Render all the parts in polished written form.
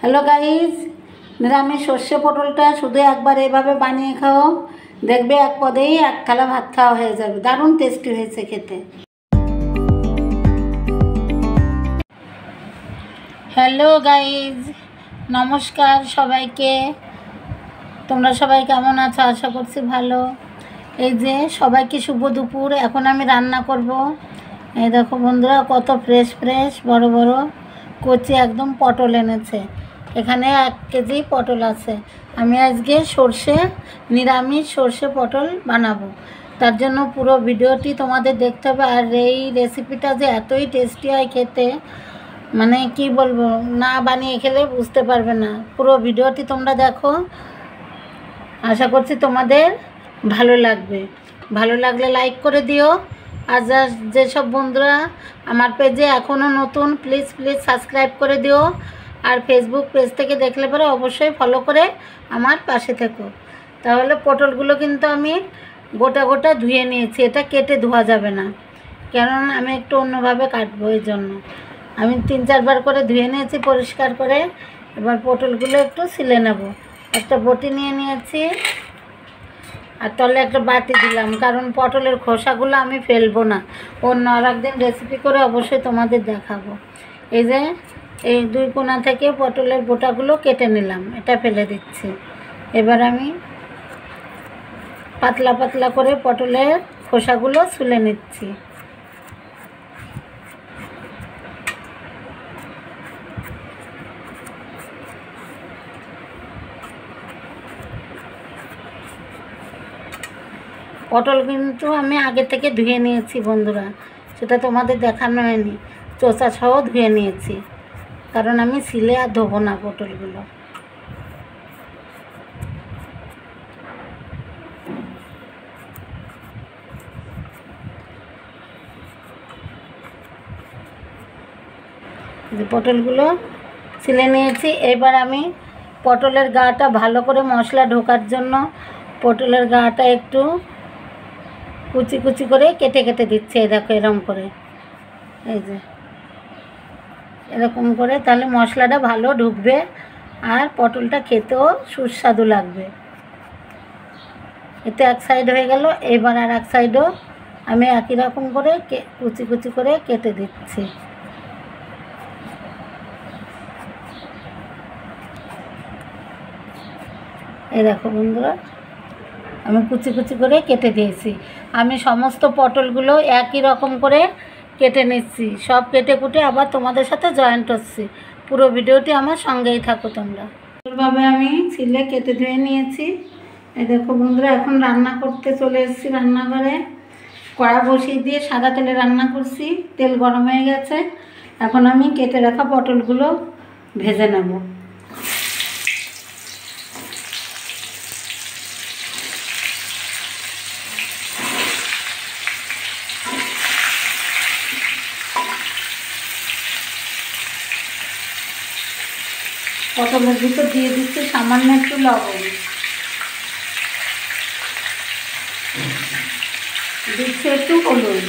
Hello guys, নিরামিষ সর্ষে পটলটা শুধু একবার এভাবে বানিয়ে খাও, দেখবে এক পদেই এক থালা ভাত খাওয়া হয়ে যাবে। দারুণ টেস্টি হয়েছে খেতে। হ্যালো গাইজ, নমস্কার সবাইকে। তোমরা সবাই কেমন আছো? আশা করছি ভালো। এই যে সবাইকে শুভ দুপুর। এখন আমি রান্না করব। এই দেখো বন্ধুরা, কত ফ্রেশ ফ্রেশ বড় বড় কচি একদম পটল এনেছে। এখানে 1 কেজি পটল আছে। আমি আজকে নিরামিষ সর্ষে পটল বানাবো। তার জন্য পুরো ভিডিওটি তোমাদের দেখতে হবে। আর এই রেসিপিটা যে এতই টেস্টি হয় খেতে, মানে কি বলবো, না বানিয়ে খেলে বুঝতে পারবে না। পুরো ভিডিওটি তোমরা দেখো, আশা করছি তোমাদের ভালো লাগবে। ভালো লাগলে লাইক করে দিও। আর যেসব বন্ধুরা আমার পেজে এখনও নতুন, প্লিজ সাবস্ক্রাইব করে দিও। আর ফেসবুক পেজ থেকে দেখলে পরে অবশ্যই ফলো করে আমার পাশে থেকো। তাহলে পটলগুলো কিন্তু আমি গোটা গোটা ধুয়ে নিয়েছি। এটা কেটে ধোয়া যাবে না, কেননা আমি একটু অন্যভাবে কাটবো। এই জন্য আমি 3-4 বার করে ধুয়ে নিয়েছি পরিষ্কার করে। এবার পটলগুলো একটু ছিলে নেব। একটা বটি নিয়ে নিয়েছি, আর তলে একটা বাটি দিলাম, কারণ পটলের খোসাগুলো আমি ফেলবো না। অন্য আর একদিন রেসিপি করে অবশ্যই তোমাদের দেখাবো। এই যে এই 2 কোণা থেকে পটলের বোটাগুলো কেটে নিলাম, এটা ফেলে দিচ্ছি। এবার আমি পাতলা পাতলা করে পটলের খোসাগুলো ছুলে নিচ্ছি। পটল কিন্তু আমি আগে থেকে ধুয়ে নিয়েছি বন্ধুরা, সেটা তোমাদের দেখানো হয়নি। চোষা সহ ধুয়ে নিয়েছি, কারণ আমি সিলে আর ধোবো না পটলগুলো। যে পটলগুলো ছিলে নিয়েছি। এবার আমি পটলের গাটা ভালো করে মশলা ঢোকার জন্য পটলের গাটা একটু কুচি কুচি করে কেটে কেটে দিচ্ছি। এই দেখো এরকম করে, এই যে এরকম করে, তাহলে মশলাটা ভালো ঢুকবে আর পটলটা খেতেও সুস্বাদু লাগবে। এতে এক সাইড হয়ে গেল। এবার আর এক সাইডও আমি একই রকম করে কুচি কুচি করে কেটে দিচ্ছি। এই দেখো বন্ধুরা, আমি কুচি কুচি করে কেটে দিয়েছি। আমি সমস্ত পটলগুলো একই রকম করে কেটে নিচ্ছি। সব কেটে কুটে আবার তোমাদের সাথে জয়েন্ট হচ্ছি। পুরো ভিডিওটি আমার সঙ্গেই থাকো তোমরা। সুন্দরভাবে আমি ছিলে কেটে ধুয়ে নিয়েছি। এই দেখো বন্ধুরা, এখন রান্না করতে চলে এসেছি রান্নাঘরে। কড়া বসিয়ে দিয়ে সাদা তেলে রান্না করছি। তেল গরম হয়ে গেছে। এখন আমি কেটে রাখা পটলগুলো ভেজে নেব। পটলের ভিতর দিয়ে দিচ্ছি সামান্য একটু লবণ, দিচ্ছি একটু হলুদ।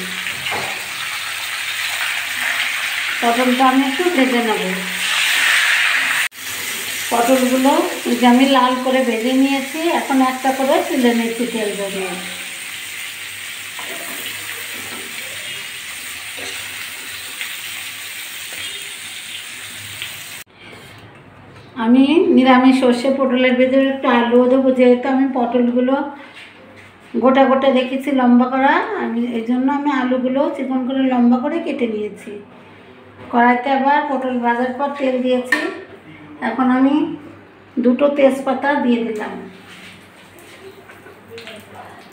পটলটা আমি একটু ভেজে নেব। পটলগুলো যে আমি লাল করে ভেজে নিয়েছি, এখন একটা করে তুলে নিয়েছি তেল দিয়ে। আমি নিরামিষ সর্ষে পটলের ভেতরে একটু আলুও দেবো, যেহেতু আমি পটলগুলো গোটা গোটা রেখেছি লম্বা করা। এই জন্য আমি আলুগুলো চিকন করে লম্বা করে কেটে নিয়েছি। কড়াইতে আবার পটল ভাজার পর তেল দিয়েছি। এখন আমি 2টো তেজপাতা দিয়ে দিলাম,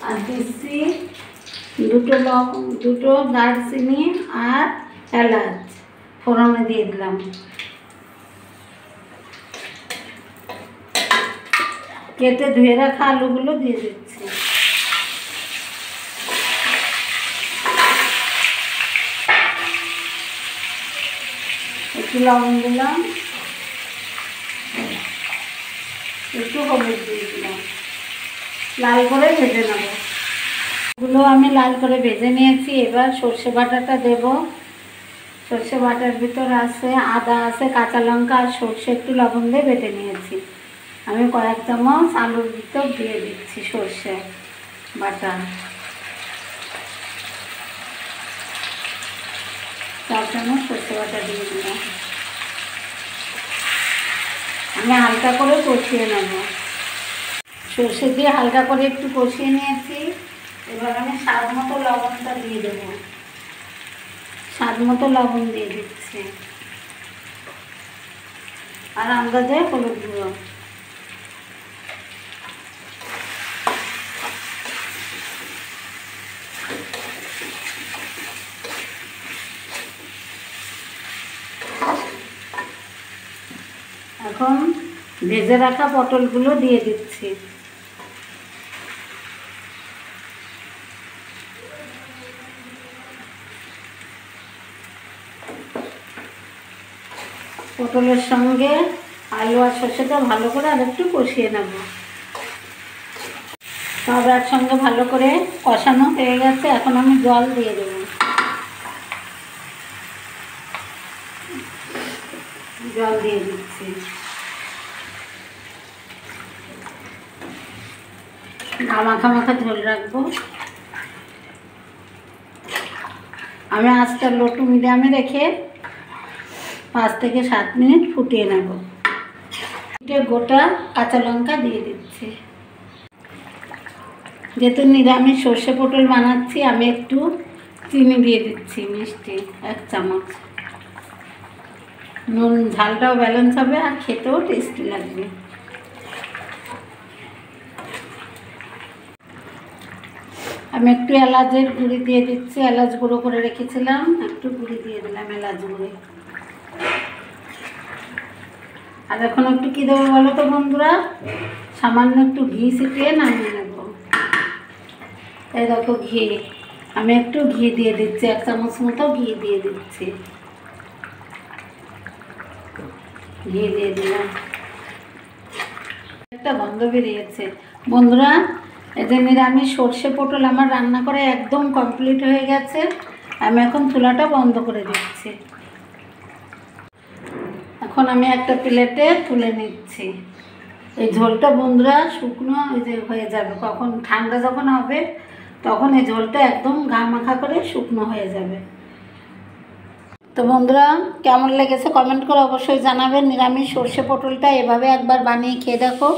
আর দিচ্ছি 2টো দারচিনি আর এলাচ ফোড়নে দিয়ে দিলাম। কেটে ধুয়ে রাখা আলুগুলো দিয়ে দিচ্ছি। একটু লবণ দিলাম, একটু হলুদ দিয়ে দিলাম। লাল করে ভেজে নেব। এগুলো আমি লাল করে ভেজে নিয়েছি। এবার সর্ষে বাটাটা দেব। সর্ষে বাটার ভিতর আছে আদা, আছে কাঁচা লঙ্কা আর সর্ষে একটু লবণ দিয়ে বেটে নিয়েছি। আমি কয়েক চামচ আলুর ভিতর দিয়ে দিচ্ছি সর্ষে বাটা, 4 চামচ সর্ষে বাটা দিয়ে দিলাম। আমি হালকা করে কষিয়ে নেব। সর্ষে দিয়ে হালকা করে একটু কষিয়ে নিয়েছি। এবার আমি স্বাদ মতো লবণটা দিয়ে দেবো। স্বাদ মতো লবণ দিয়ে দিচ্ছি আর আন্দাজে হলুদ গুঁড়ো। এখন ভেজে রাখা পটলগুলো দিয়ে দিচ্ছি। পটলের সঙ্গে আলু আর সর্ষেটা ভালো করে আর একটু কষিয়ে নেব। সব একসঙ্গে ভালো করে কষানো হয়ে গেছে। এখন আমি জল দিয়ে দেব। জল দিয়ে দিচ্ছি। মাখা মাখা ঝোল রাখবো। আমি আঁচটা লো টু মিডিয়ামে রেখে 5 থেকে 7 মিনিট ফুটিয়ে নেব। গোটা কাঁচা লঙ্কা দিয়ে দিচ্ছি। যেহেতু নিরামিষ সর্ষে পটল বানাচ্ছি, আমি একটু চিনি দিয়ে দিচ্ছি, মিষ্টি 1 চামচ। নুন ঝালটাও ব্যালেন্স হবে আর খেতেও টেস্টি লাগবে। আমি একটু এলাচের গুঁড়ি দিয়ে দিচ্ছি। এলাচ গুঁড়ো করে রেখেছিলাম, একটু গুঁড়ি দিয়ে দিলাম এলাচ গুঁড়ি। আর এখন একটু কী দেবো বলো তো বন্ধুরা, সামান্য একটু ঘি ছিটিয়ে নামিয়ে নেব। এই দেখো ঘি, আমি একটু ঘি দিয়ে দিচ্ছি, 1 চামচ মতো ঘি দিয়ে দিচ্ছি। ঘি দিয়ে দিলাম। একটা গন্ধ বেরিয়েছে বন্ধুরা। এই যে নিরামিষ সর্ষে পটল আমার রান্না করে একদম কমপ্লিট হয়ে গেছে। আমি এখন চুলাটা বন্ধ করে দিচ্ছি। এখন আমি একটা প্লেটে তুলে নিচ্ছি। এই ঝোলটা বন্ধুরা শুকনো ওই যে হয়ে যাবে, কখন ঠান্ডা যখন হবে তখন এই ঝোলটা একদম গা মাখা করে শুকনো হয়ে যাবে। তো বন্ধুরা কেমন লেগেছে কমেন্ট করে অবশ্যই জানাবেন। নিরামিষ সর্ষে পটলটা এভাবে একবার বানিয়ে খেয়ে দেখো,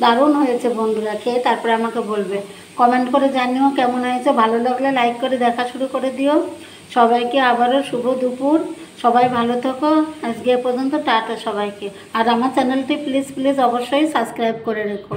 দারুণ হয়েছে বন্ধুরা। খেয়ে তারপরে আমাকে বলবে, কমেন্ট করে জানিও কেমন হয়েছে। ভালো লাগলে লাইক করে দেখা শুরু করে দিও। সবাইকে আবারও শুভ দুপুর। সবাই ভালো থাকো। আজকে পর্যন্ত টাটা সবাইকে। আর আমার চ্যানেলটি প্লিজ অবশ্যই সাবস্ক্রাইব করে রেখো।